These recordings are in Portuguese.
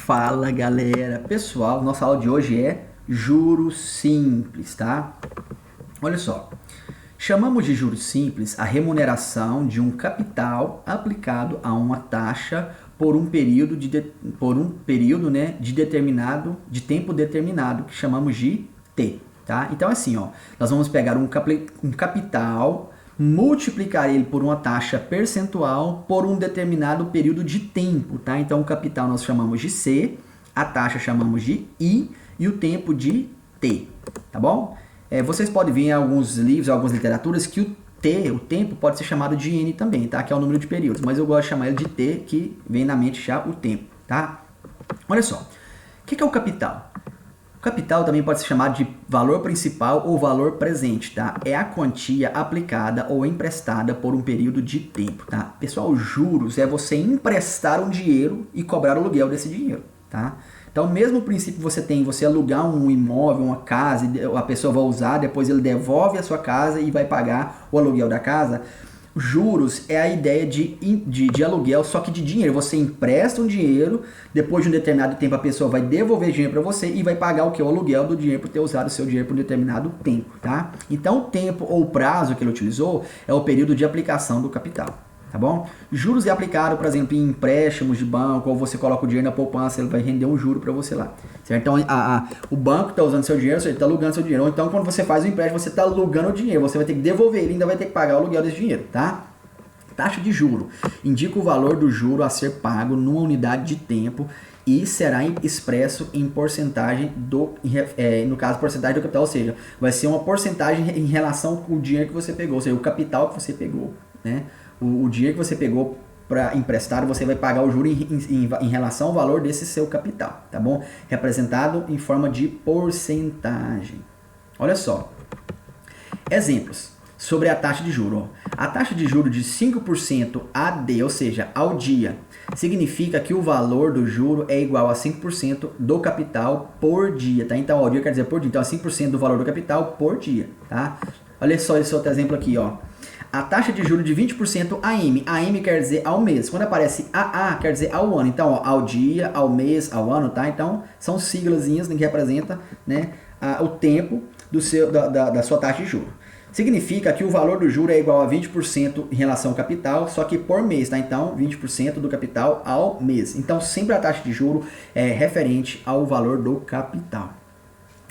Fala galera, pessoal, nossa aula de hoje é juros simples, tá? Olha só, chamamos de juros simples a remuneração de um capital aplicado a uma taxa por um período de tempo determinado, que chamamos de T, tá? Então assim, ó, nós vamos pegar um capital, multiplicar ele por uma taxa percentual por um determinado período de tempo, tá? Então o capital nós chamamos de C, a taxa chamamos de I e o tempo de T, tá bom? Vocês podem ver em alguns livros, algumas literaturas, que o T, o tempo, pode ser chamado de N também, tá? Que é o número de períodos, mas eu gosto de chamar ele de T, que vem na mente já o tempo, tá? Olha só, o que é o capital? O capital também pode ser chamado de valor principal ou valor presente, tá? É a quantia aplicada ou emprestada por um período de tempo, tá? Pessoal, juros é você emprestar um dinheiro e cobrar o aluguel desse dinheiro, tá? Então, o mesmo princípio você tem, você alugar um imóvel, uma casa, a pessoa vai usar, depois ele devolve a sua casa e vai pagar o aluguel da casa. Juros é a ideia de aluguel, só que de dinheiro. Você empresta um dinheiro, depois de um determinado tempo a pessoa vai devolver dinheiro para você e vai pagar o que? O aluguel do dinheiro por ter usado o seu dinheiro por um determinado tempo, tá? Então, o tempo ou o prazo que ele utilizou é o período de aplicação do capital. Tá bom? Juros é aplicado, por exemplo, em empréstimos de banco, ou você coloca o dinheiro na poupança, ele vai render um juro para você lá. Certo? Então, o banco está usando seu dinheiro, você está alugando seu dinheiro. Ou então, quando você faz o empréstimo, você está alugando o dinheiro, você vai ter que devolver ele, ainda vai ter que pagar o aluguel desse dinheiro, tá? Taxa de juro indica o valor do juro a ser pago numa unidade de tempo e será expresso em porcentagem no caso, porcentagem do capital, ou seja, vai ser uma porcentagem em relação com o dinheiro que você pegou, ou seja, o capital que você pegou, né? O dinheiro que você pegou para emprestar, você vai pagar o juro em relação ao valor desse seu capital, tá bom? Representado em forma de porcentagem. Olha só. Exemplos sobre a taxa de juro. A taxa de juro de 5% AD, ou seja, ao dia, significa que o valor do juro é igual a 5% do capital por dia, tá? Então, ao dia quer dizer por dia. Então, é 5% do valor do capital por dia, tá? Olha só esse outro exemplo aqui, ó. A taxa de juros de 20% AM. AM quer dizer ao mês. Quando aparece AA, quer dizer ao ano. Então, ó, ao dia, ao mês, ao ano, tá? Então, são siglazinhas que representam, né, o tempo da sua taxa de juros. Significa que o valor do juro é igual a 20% em relação ao capital, só que por mês, tá? Então, 20% do capital ao mês. Então, sempre a taxa de juro é referente ao valor do capital.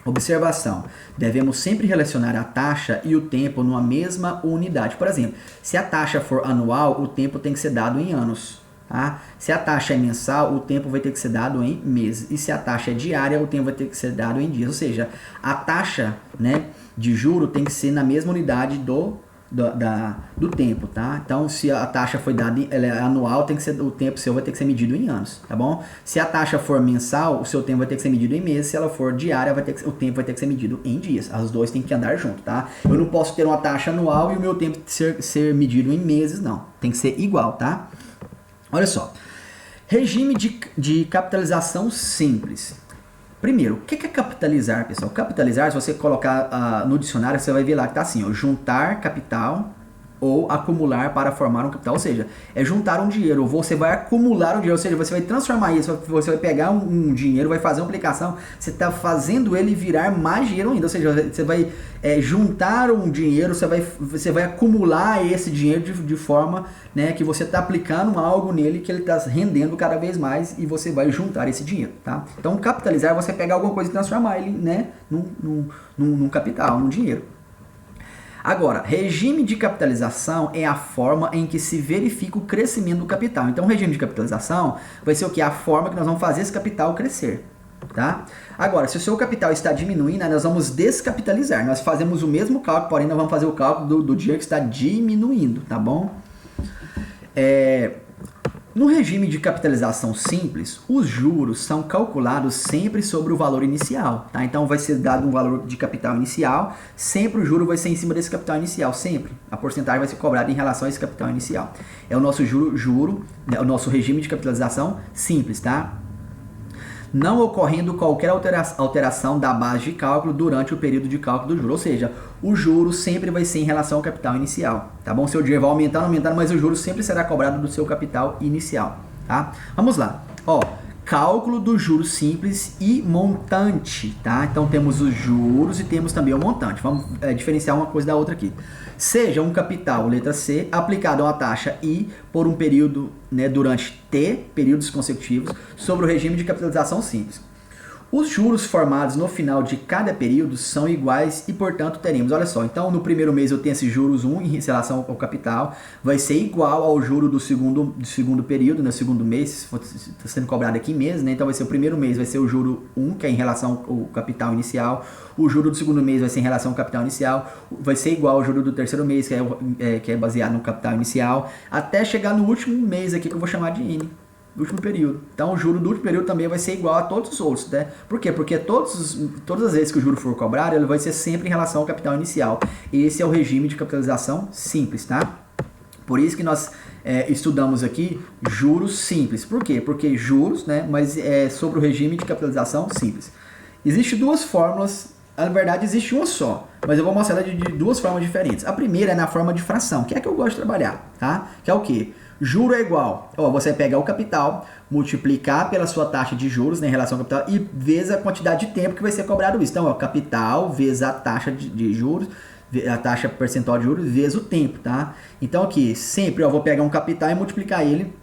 Observação: devemos sempre relacionar a taxa e o tempo numa mesma unidade. Por exemplo, se a taxa for anual, o tempo tem que ser dado em anos. Tá? Se a taxa é mensal, o tempo vai ter que ser dado em meses. E se a taxa é diária, o tempo vai ter que ser dado em dias. Ou seja, a taxa, né, de juro tem que ser na mesma unidade do tempo, tá? Então, se a taxa foi dada, ela é anual, tem que ser, o tempo seu vai ter que ser medido em anos, tá bom? Se a taxa for mensal, o seu tempo vai ter que ser medido em meses. Se ela for diária, o tempo vai ter que ser medido em dias. As duas têm que andar junto, tá? Eu não posso ter uma taxa anual e o meu tempo ser medido em meses, não. Tem que ser igual, tá? Olha só. Regime de capitalização simples. Primeiro, o que é capitalizar, pessoal? Capitalizar, se você colocar no dicionário, você vai ver lá que está assim, ó, juntar capital ou acumular para formar um capital. Ou seja, é juntar um dinheiro, ou você vai acumular um dinheiro, ou seja, você vai transformar isso, você vai pegar um dinheiro, vai fazer uma aplicação, você está fazendo ele virar mais dinheiro ainda. Ou seja, você vai juntar um dinheiro, você vai acumular esse dinheiro de forma, né, que você está aplicando algo nele que ele está rendendo cada vez mais e você vai juntar esse dinheiro, tá? Então, capitalizar é você pegar alguma coisa e transformar ele, né, num capital, num dinheiro. Agora, regime de capitalização é a forma em que se verifica o crescimento do capital. Então, o regime de capitalização vai ser o que? A forma que nós vamos fazer esse capital crescer, tá? Agora, se o seu capital está diminuindo, nós vamos descapitalizar. Nós fazemos o mesmo cálculo, porém nós vamos fazer o cálculo do dinheiro que está diminuindo, tá bom? No regime de capitalização simples, os juros são calculados sempre sobre o valor inicial, tá? Então vai ser dado um valor de capital inicial, sempre o juro vai ser em cima desse capital inicial, sempre. A porcentagem vai ser cobrada em relação a esse capital inicial. É o nosso juro, né, o nosso regime de capitalização simples, tá? Não ocorrendo qualquer alteração da base de cálculo durante o período de cálculo do juro. Ou seja, o juro sempre vai ser em relação ao capital inicial, tá bom? Seu dinheiro vai aumentando, mas o juro sempre será cobrado do seu capital inicial, tá? Vamos lá. Ó, cálculo do juros simples e montante, tá? Então temos os juros e temos também o montante. Vamos diferenciar uma coisa da outra aqui. Seja um capital, letra C, aplicado a uma taxa I por um período, né, durante T, períodos consecutivos, sobre o regime de capitalização simples. Os juros formados no final de cada período são iguais e, portanto, teremos, olha só, então no primeiro mês eu tenho esse juros 1 em relação ao capital, vai ser igual ao juro do segundo período, no segundo mês, está sendo cobrado aqui em meses, né? Então vai ser o primeiro mês, vai ser o juro 1, que é em relação ao capital inicial, o juro do segundo mês vai ser em relação ao capital inicial, vai ser igual ao juro do terceiro mês, que é baseado no capital inicial, até chegar no último mês aqui, que eu vou chamar de N. Do último período. Então o juro do último período também vai ser igual a todos os outros, né? Por quê? Porque todas as vezes que o juro for cobrado, ele vai ser sempre em relação ao capital inicial. Esse é o regime de capitalização simples, tá? Por isso que nós estudamos aqui juros simples. Por quê? Porque juros, né? Mas é sobre o regime de capitalização simples. Existem duas fórmulas, na verdade existe uma só, mas eu vou mostrar ela de duas formas diferentes. A primeira é na forma de fração, que é a que eu gosto de trabalhar, tá? Que é o quê? Juro é igual, você pegar o capital, multiplicar pela sua taxa de juros, né, em relação ao capital, e vezes a quantidade de tempo que vai ser cobrado isso. Então, capital vezes a taxa de juros, a taxa percentual de juros, vezes o tempo, tá? Então, aqui, sempre eu vou pegar um capital e multiplicar ele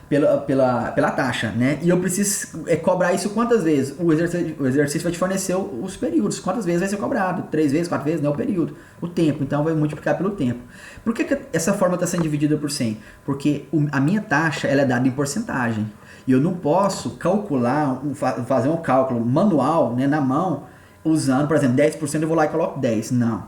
pela taxa, né? E eu preciso cobrar isso quantas vezes? O exercício vai te fornecer os períodos. Quantas vezes vai ser cobrado? 3 vezes, 4 vezes? Não, o período. O tempo. Então, vai multiplicar pelo tempo. Por que essa forma está sendo dividida por 100? Porque a minha taxa ela é dada em porcentagem. E eu não posso calcular, fazer um cálculo manual, né, na mão, usando, por exemplo, 10% eu vou lá e coloco 10. Não.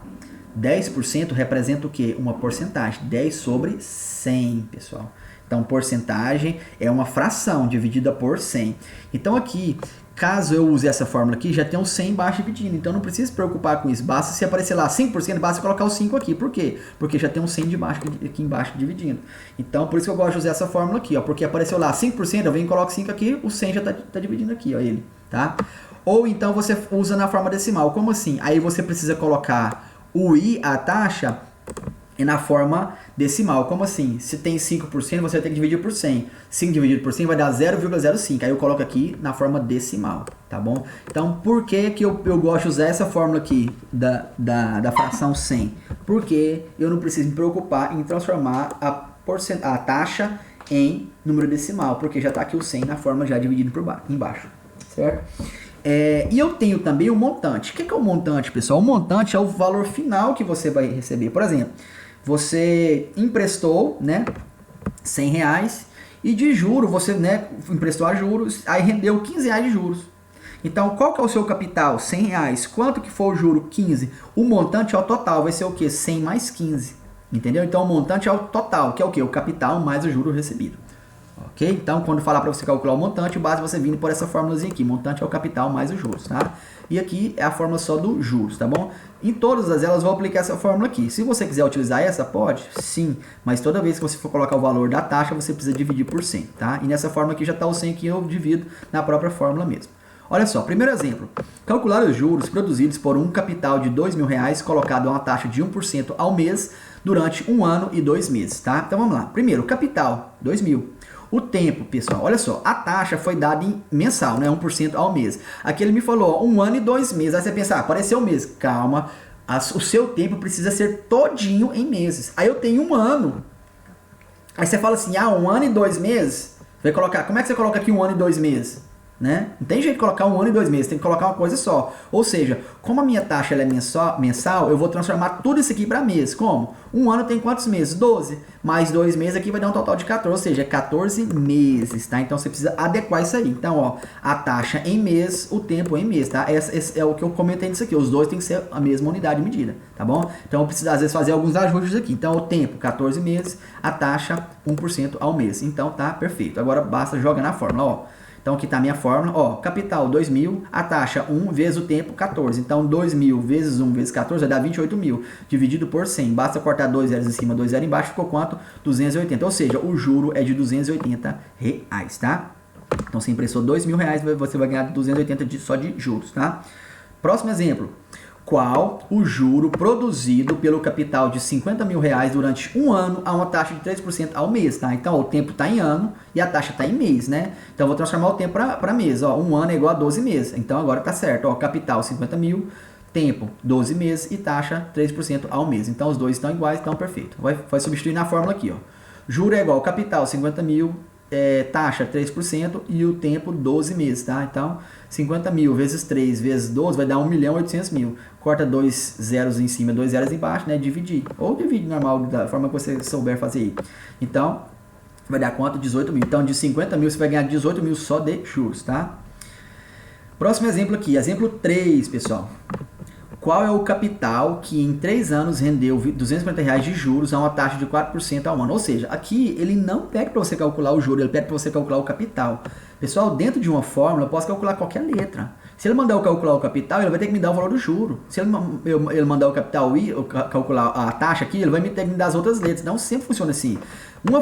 10% representa o quê? Uma porcentagem. 10 sobre 100, pessoal. Então, porcentagem é uma fração dividida por 100. Então, aqui, caso eu use essa fórmula aqui, já tem um 100 embaixo dividindo. Então, não precisa se preocupar com isso. Basta se aparecer lá 5%, basta colocar o 5 aqui. Por quê? Porque já tem um 100 aqui embaixo dividindo. Então, por isso que eu gosto de usar essa fórmula aqui, ó. Porque apareceu lá 5%, eu venho e coloco 5 aqui, o 100 já está dividindo aqui, ó, ele, tá? Ou então você usa na forma decimal. Como assim? Aí você precisa colocar o I, a taxa, na forma decimal. Como assim? Se tem 5%, você vai ter que dividir por 100. 5 dividido por 100 vai dar 0,05. Aí eu coloco aqui na forma decimal, tá bom? Então, por que eu gosto de usar essa fórmula aqui da fração 100? Porque eu não preciso me preocupar em transformar a taxa em número decimal, porque já está aqui o 100 na forma já dividido por embaixo, certo? E eu tenho também o montante. O que é o montante, pessoal? O montante é o valor final que você vai receber. Por exemplo, você emprestou, né, R$100 e de juro você, né, emprestou a juros, aí rendeu R$15 de juros. Então, qual que é o seu capital? R$100. Quanto que for o juro? 15. O montante é o total, vai ser o quê? 100 mais 15. Entendeu? Então, o montante é o total, que é o quê? O capital mais o juro recebido. Ok? Então, quando falar para você calcular o montante, basta você vir por essa fórmulazinha aqui. Montante é o capital mais os juros, tá? E aqui é a fórmula só do juros, tá bom? Em todas elas, vou aplicar essa fórmula aqui. Se você quiser utilizar essa, pode? Sim. Mas toda vez que você for colocar o valor da taxa, você precisa dividir por 100, tá? E nessa fórmula aqui já está o 100 que eu divido na própria fórmula mesmo. Olha só, primeiro exemplo. Calcular os juros produzidos por um capital de R$2.000 colocado a uma taxa de 1% ao mês durante 1 ano e 2 meses, tá? Então vamos lá. Primeiro, capital, 2.000. O tempo, pessoal, olha só, a taxa foi dada em mensal, né? 1% ao mês. Aqui ele me falou 1 ano e 2 meses. Aí você pensa, apareceu um mês. Calma, o seu tempo precisa ser todinho em meses. Aí eu tenho 1 ano. Aí você fala assim, 1 ano e 2 meses? Vai colocar, como é que você coloca aqui 1 ano e 2 meses? Né? Não tem jeito de colocar 1 ano e 2 meses, tem que colocar uma coisa só. Ou seja, como a minha taxa ela é mensal, eu vou transformar tudo isso aqui para mês. Como? 1 ano tem quantos meses? 12. Mais 2 meses aqui vai dar um total de 14, ou seja, 14 meses, tá? Então você precisa adequar isso aí. Então, ó, a taxa em mês, o tempo em mês, tá? Esse é o que eu comentei nisso aqui. Os dois tem que ser a mesma unidade de medida, tá bom? Então eu preciso às vezes fazer alguns ajustes aqui. Então o tempo, 14 meses, a taxa 1% ao mês. Então tá perfeito. Agora basta jogar na fórmula, ó. Então aqui está a minha fórmula, ó, capital 2.000, a taxa 1 vezes o tempo 14. Então 2.000 vezes 1 vezes 14 vai dar 28.000, dividido por 100. Basta cortar 2 zeros em cima, 2 zeros embaixo, ficou quanto? 280. Ou seja, o juro é de R$280, tá? Então você emprestou R$2.000, você vai ganhar 280 só de juros, tá? Próximo exemplo. qual o juro produzido pelo capital de 50 mil reais durante um ano a uma taxa de 3% ao mês, tá? Então, ó, o tempo está em ano e a taxa está em mês, né? Então, eu vou transformar o tempo para mês, ó. Um ano é igual a 12 meses. Então, agora tá certo, ó. Capital 50 mil, tempo 12 meses e taxa 3% ao mês. Então, os dois estão iguais, então perfeito. Vai substituir na fórmula aqui, ó. Juro é igual capital 50 mil, taxa 3% e o tempo 12 meses, tá? Então, 50 mil vezes 3 vezes 12 vai dar 1.800.000. Corta 2 zeros em cima, 2 zeros embaixo, né? Dividir. Ou divide normal, da forma que você souber fazer aí. Então, vai dar quanto? 18 mil. Então, de 50 mil, você vai ganhar 18 mil só de juros, tá? Próximo exemplo aqui. Exemplo 3, pessoal. Qual é o capital que em 3 anos rendeu R$250 de juros a uma taxa de 4% ao ano? Ou seja, aqui ele não pede para você calcular o juro, ele pede para você calcular o capital. Pessoal, dentro de uma fórmula eu posso calcular qualquer letra. Se ele mandar eu calcular o capital, ele vai ter que me dar o valor do juro. Se ele mandar o capital I, calcular a taxa aqui, ele vai ter que me dar as outras letras. Não sempre funciona assim.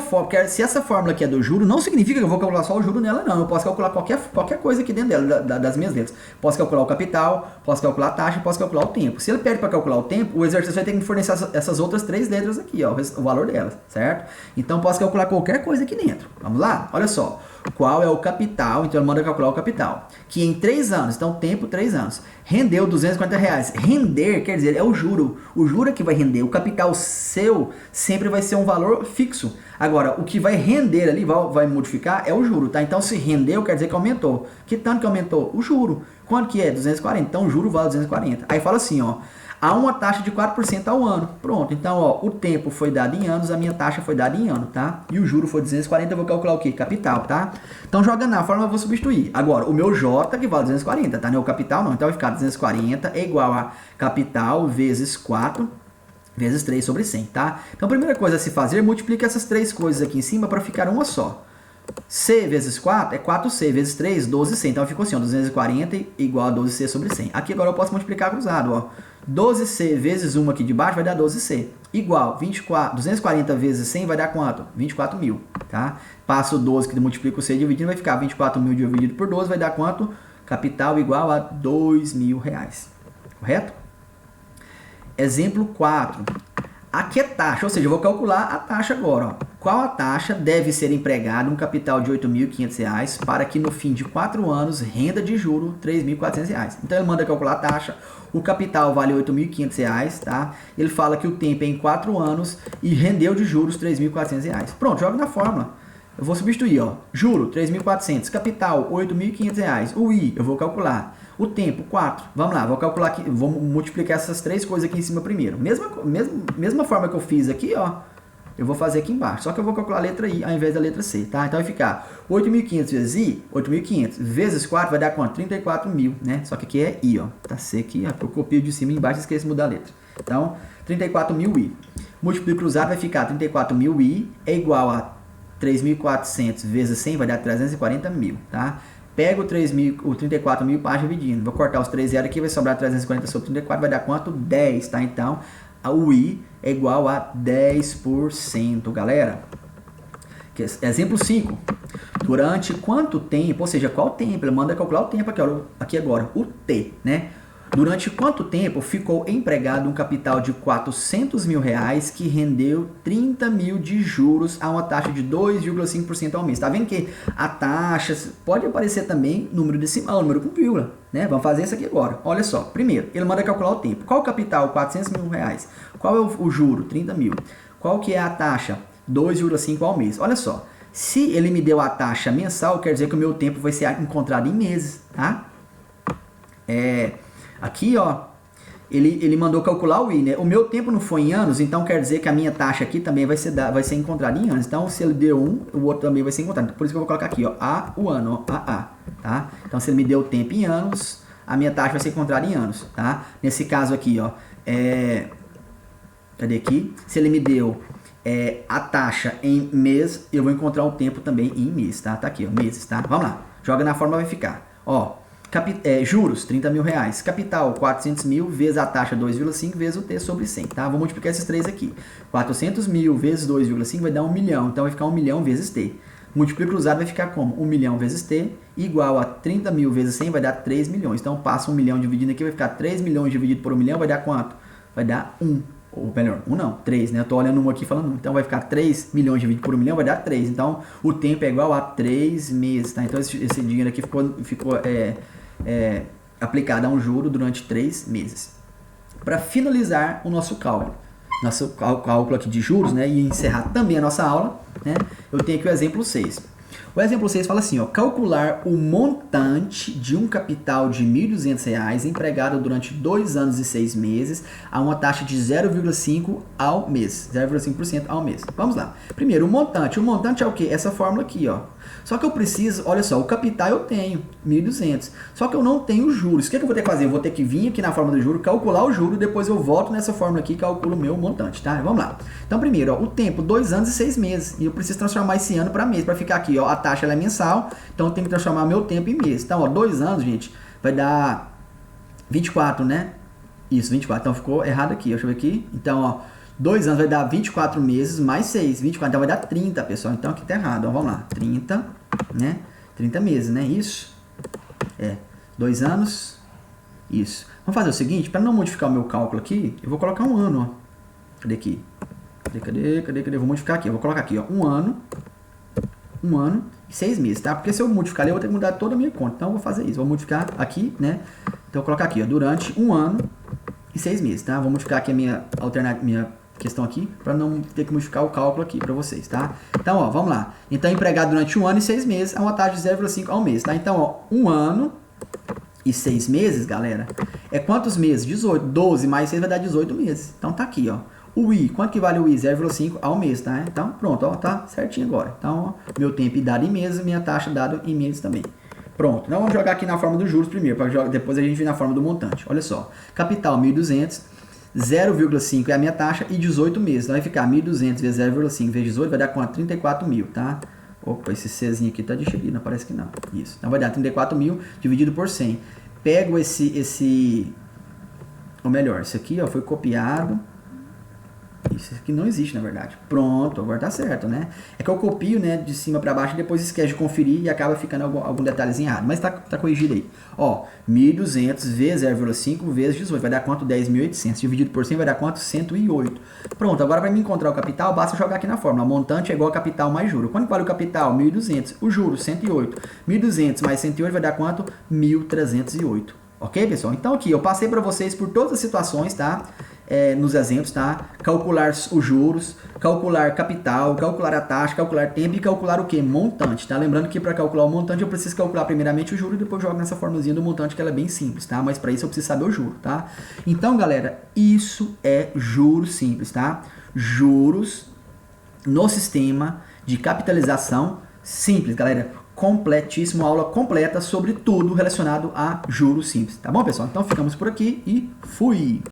Porque se essa fórmula aqui é do juro, não significa que eu vou calcular só o juro nela, não. Eu posso calcular qualquer coisa aqui dentro dela, das minhas letras. Posso calcular o capital, posso calcular a taxa, posso calcular o tempo. Se ele pede para calcular o tempo, o exercício vai ter que me fornecer essas outras 3 letras aqui, ó, o valor delas, certo? Então, posso calcular qualquer coisa aqui dentro. Vamos lá? Olha só. Qual é o capital? Então, ele manda calcular o capital. Que em 3 anos, então, tempo 3 anos, rendeu R$250. Render, quer dizer, é o juro. O juro é que vai render. O capital seu sempre vai ser um valor fixo. Agora, o que vai render ali, vai modificar, é o juro, tá? Então, se rendeu, quer dizer que aumentou. Que tanto que aumentou? O juro. Quanto que é? 240. Então, o juro vale 240. Aí fala assim, ó. Há uma taxa de 4% ao ano. Pronto. Então, ó, o tempo foi dado em anos, a minha taxa foi dada em ano, tá? E o juro foi 240, eu vou calcular o quê? Capital, tá? Então, joga na fórmula, eu vou substituir. Agora, o meu J que vale 240, tá? Não é o capital, não. Então, vai ficar 240 é igual a capital vezes 4 vezes 3 sobre 100, tá? Então, a primeira coisa a se fazer, multiplica essas 3 coisas aqui em cima para ficar uma só. C vezes 4 é 4C vezes 3, 12C. Então, ficou assim, ó, 240 igual a 12C sobre 100. Aqui agora eu posso multiplicar cruzado, ó. 12C vezes 1 aqui de baixo vai dar 12C. Igual, 240 vezes 100 vai dar quanto? 24 mil, tá? Passo 12 que multiplica o C dividindo, vai ficar 24 mil dividido por 12, vai dar quanto? Capital igual a R$2.000. Correto? Exemplo 4. Aqui é taxa, ou seja, eu vou calcular a taxa agora. Ó. Qual a taxa deve ser empregada um capital de R$8.500 para que no fim de 4 anos renda de juro R$3.400? Então ele manda calcular a taxa, o capital vale R$8.500, tá? Ele fala que o tempo é em 4 anos e rendeu de juros R$3.400. Pronto, joga na fórmula. Eu vou substituir, ó. Juro, R$3.400. Capital, R$8.500. O I, eu vou calcular. O tempo, 4. Vamos lá, vou calcular aqui, vou multiplicar essas 3 coisas aqui em cima primeiro. Mesma forma que eu fiz aqui, ó. Eu vou fazer aqui embaixo. Só que eu vou calcular a letra I ao invés da letra C, tá? Então vai ficar 8.500 vezes I, 8.500 vezes 4 vai dar quanto? 34 mil, né? Só que aqui é I, ó. Tá C aqui, ó. Eu copio de cima e embaixo e esqueço de mudar a letra. Então, 34 mil I. Multiplico cruzado vai ficar 34 mil I é igual a 3.400 vezes 100 vai dar 340 mil, tá? Pega o 34 mil e passa dividindo. Vou cortar os 3 zeros aqui, vai sobrar 340 sobre 34, vai dar quanto? 10, tá? Então, o I é igual a 10%, galera. Exemplo 5. Durante quanto tempo, ou seja, qual tempo? Ele manda calcular o tempo aqui agora, o T, né? Durante quanto tempo ficou empregado um capital de R$400 mil que rendeu 30 mil de juros a uma taxa de 2,5% ao mês? Tá vendo que a taxa pode aparecer também número decimal, número com vírgula, né? Vamos fazer isso aqui agora. Olha só, primeiro, ele manda calcular o tempo. Qual o capital? R$400 mil. Qual é o juro? 30 mil. Qual que é a taxa? 2,5 ao mês. Olha só, se ele me deu a taxa mensal, quer dizer que o meu tempo vai ser encontrado em meses, tá? Aqui, ó, ele mandou calcular o I, né? O meu tempo não foi em anos, então quer dizer que a minha taxa aqui também vai ser encontrada em anos. Então, se ele deu 1, o outro também vai ser encontrado. Por isso que eu vou colocar aqui, ó, o ano, ó, tá? Então, se ele me deu o tempo em anos, a minha taxa vai ser encontrada em anos, tá? Nesse caso aqui, ó, cadê aqui? Se ele me deu a taxa em mês, eu vou encontrar o tempo também em mês, tá? Tá aqui, ó, meses, tá? Vamos lá, joga na forma, vai ficar, ó. Juros, 30 mil reais. Capital, 400 mil vezes a taxa 2,5 vezes o T sobre 100, tá? Vou multiplicar esses três aqui. 400 mil vezes 2,5 vai dar 1 milhão. Então, vai ficar 1 milhão vezes T. Múltiplo cruzado vai ficar como? 1 milhão vezes T igual a 30 mil vezes 100 vai dar 3 milhões. Então passa 1 milhão dividido aqui, vai ficar 3 milhões dividido por 1 milhão, vai dar quanto? Vai dar 1. Ou melhor, 1 não, 3, né? Eu tô olhando um aqui falando 1. Então vai ficar 3 milhões dividido por 1 milhão, vai dar 3. Então o tempo é igual a 3 meses, tá? Então esse dinheiro aqui ficou aplicado a um juro durante 3 meses. Para finalizar o nosso cálculo aqui de juros, né, e encerrar também a nossa aula, né, eu tenho aqui o exemplo 6. O exemplo 6 fala assim, ó, calcular o montante de um capital de R$ 1.200 empregado durante 2 anos e 6 meses a uma taxa de 0,5% ao mês. 0,5% ao mês. Vamos lá. Primeiro, o montante. O montante é o quê? Essa fórmula aqui, ó. Só que eu preciso, olha só, o capital eu tenho, 1.200. Só que eu não tenho juros. O que eu vou ter que fazer? Eu vou ter que vir aqui na fórmula do juro, calcular o juro, depois eu volto nessa fórmula aqui e calculo o meu montante, tá? Vamos lá. Então, primeiro, ó, o tempo, 2 anos e 6 meses. E eu preciso transformar esse ano para mês, para ficar aqui, ó, a taxa ela é mensal, então eu tenho que transformar meu tempo em mês. Então, ó, 2 anos, gente, vai dar 24, né? Isso, 24. Então, ficou errado aqui. Deixa eu ver aqui. Então, ó, 2 anos vai dar 24 meses mais 6. 24, então vai dar 30, pessoal. Então, aqui tá errado. Ó, vamos lá. 30, né? 30 meses, né? Isso. 2 anos. Isso. Vamos fazer o seguinte, para não modificar o meu cálculo aqui, eu vou colocar um ano, ó. Cadê aqui? Cadê? Eu vou modificar aqui. Eu vou colocar aqui, ó. Um ano e 6 meses, tá? Porque se eu modificar ali, eu vou ter que mudar toda a minha conta. Então, eu vou fazer isso. Vou modificar aqui, né? Então, eu vou colocar aqui, ó. Durante 1 ano e 6 meses, tá? Vou modificar aqui a minha questão aqui, para não ter que modificar o cálculo aqui para vocês, tá? Então, ó, vamos lá. Então, empregado durante 1 ano e 6 meses a uma taxa de 0,5 ao mês, tá? Então, ó, 1 ano e 6 meses, galera, é quantos meses? 18. 12 mais 6 vai dar 18 meses. Então, tá aqui, ó. O I, quanto que vale o I? 0,5 ao mês, tá? Então, pronto, ó, tá certinho agora. Então, ó, meu tempo dado em meses, minha taxa dada em meses também. Pronto, então vamos jogar aqui na forma dos juros primeiro, para depois a gente vir na forma do montante. Olha só, capital 1.200, 0,5 é a minha taxa e 18 meses. Então vai ficar 1.200 vezes 0,5 vezes 18 vai dar quanto? 34 mil, tá? Opa, esse Czinho aqui tá deixado, não parece que não. Isso, então vai dar 34 mil dividido por 100. Pego ou melhor, esse aqui, ó, foi copiado. Isso aqui não existe, na verdade. Pronto, agora tá certo, né? É que eu copio, né, de cima para baixo e depois esquece de conferir e acaba ficando algum detalhezinho errado. Mas tá corrigido aí. Ó, 1.200 vezes 0,5 vezes 18. Vai dar quanto? 10.800. Dividido por 100 vai dar quanto? 108. Pronto, agora para me encontrar o capital, basta jogar aqui na fórmula. Montante é igual a capital mais juro. Quanto vale o capital? 1.200. O juro, 108. 1.200 mais 108 vai dar quanto? 1.308. Ok, pessoal? Então aqui, eu passei para vocês por todas as situações, tá? Nos exemplos, tá? Calcular os juros, calcular capital, calcular a taxa, calcular tempo e calcular o que? Montante, tá? Lembrando que para calcular o montante eu preciso calcular primeiramente o juro e depois jogo nessa formulazinha do montante que ela é bem simples, tá? Mas para isso eu preciso saber o juro, tá? Então, galera, isso é juros simples, tá? Juros no sistema de capitalização simples, galera. Completíssimo, aula completa sobre tudo relacionado a juros simples, tá bom, pessoal? Então ficamos por aqui e fui!